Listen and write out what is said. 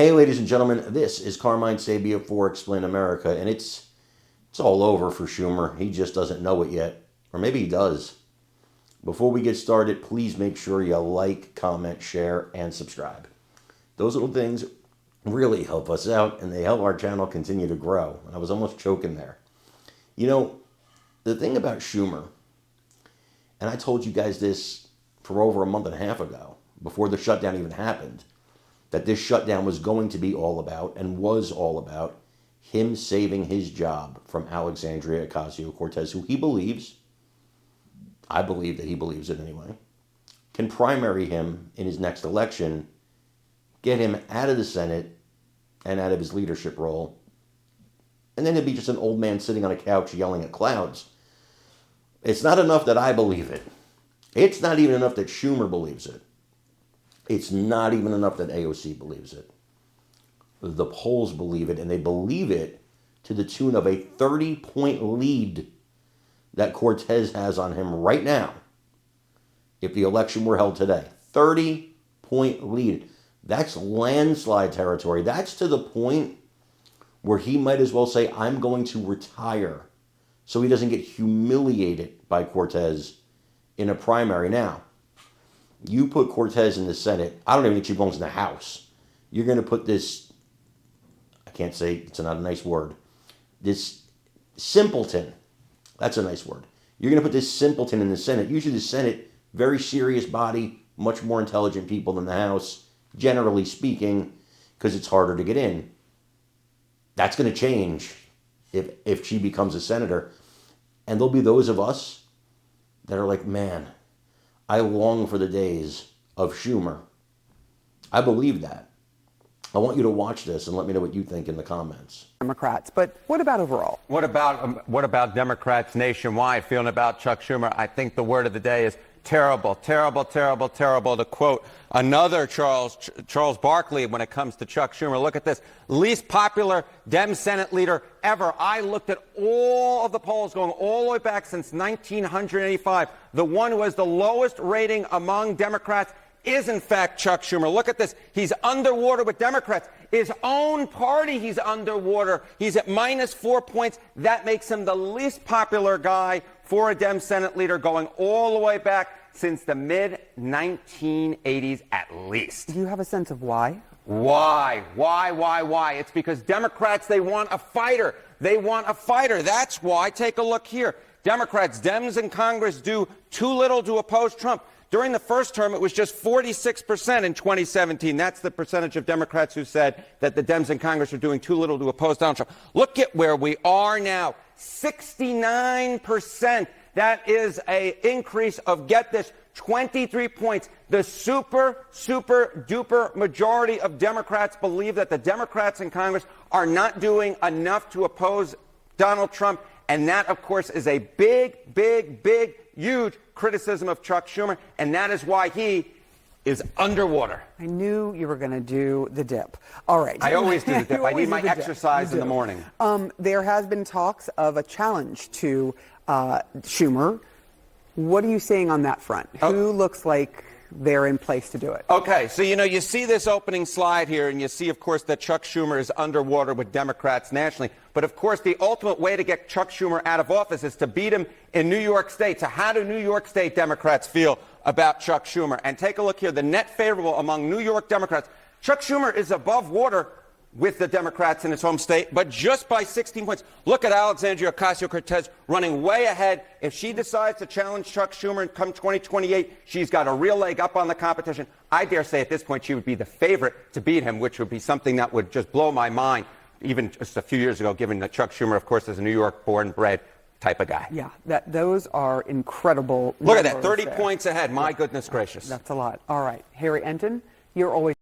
Hey, ladies and gentlemen, this is Carmine Sabia for Explain America, and it's all over for Schumer. He just doesn't know it yet, or maybe he does. Before we get started, please make sure you like, comment, share, and subscribe. Those little things really help us out, and they help our channel continue to grow. I was almost choking there. You know, the thing about Schumer, and I told you guys this for over a month and a half ago, before the shutdown even happened, that this shutdown was going to be all about, and was all about, him saving his job from Alexandria Ocasio-Cortez, who he believes, I believe that he believes it anyway, can primary him in his next election, get him out of the Senate and out of his leadership role, and then he'll be just an old man sitting on a couch yelling at clouds. It's not enough that I believe it. It's not even enough that Schumer believes it. It's not even enough that AOC believes it. The polls believe it, and they believe it to the tune of a 30-point lead that Cortez has on him right now if the election were held today. 30-point lead. That's landslide territory. That's to the point where he might as well say, I'm going to retire so he doesn't get humiliated by Cortez in a primary. Now, you put Cortez in the Senate. I don't even think she belongs in the House. You're going to put this, I can't say, it's not a nice word, this simpleton, that's a nice word. You're going to put this simpleton in the Senate. Usually the Senate, very serious body, much more intelligent people than the House, generally speaking, because it's harder to get in. That's going to change if she becomes a senator. And there'll be those of us that are like, man, I long for the days of Schumer. I believe that. I want you to watch this and let me know what you think in the comments. Democrats, but what about overall? What about Democrats nationwide feeling about Chuck Schumer? I think the word of the day is terrible, terrible, terrible, terrible. To quote another Charles Barkley when it comes to Chuck Schumer, look at this. Least popular Dem Senate leader ever. I looked at all of the polls going all the way back since 1985. The one who has the lowest rating among Democrats is, in fact, Chuck Schumer. Look at this. He's underwater with Democrats. His own party, he's underwater. He's at -4 points. That makes him the least popular guy for a Dem Senate leader going all the way back since the mid-1980s at least. Do you have a sense of why? Why? It's because Democrats, they want a fighter. They want a fighter. That's why. Take a look here. Dems in Congress do too little to oppose Trump. During the first term, it was just 46% in 2017. That's the percentage of Democrats who said that the Dems in Congress are doing too little to oppose Donald Trump. Look at where we are now. 69%. That is an increase of, get this, 23 points. The super duper majority of Democrats believe that the Democrats in Congress are not doing enough to oppose Donald Trump. And that, of course, is a big, huge criticism of Chuck Schumer. And that is why he is underwater. I knew you were going to do the dip. All right. I always do the dip. I need my exercise in the morning. There has been talks of a challenge to Schumer. What are you saying on that front? Who looks like they're in place to do it? Okay, so, you see this opening slide here, and you see, of course, that Chuck Schumer is underwater with Democrats nationally. But, of course, the ultimate way to get Chuck Schumer out of office is to beat him in New York State. So how do New York State Democrats feel about Chuck Schumer? And take a look here. The net favorable among New York Democrats. Chuck Schumer is above water with the Democrats in his home state, but just by 16 points. Look at Alexandria Ocasio-Cortez running way ahead. If she decides to challenge Chuck Schumer come 2028, she's got a real leg up on the competition. I dare say at this point she would be the favorite to beat him, which would be something that would just blow my mind, even just a few years ago, given that Chuck Schumer, of course, is a New York born bred type of guy. Yeah, those are incredible. Look at that, 30 points ahead. My goodness gracious. That's a lot. All right. Harry Enton, you're always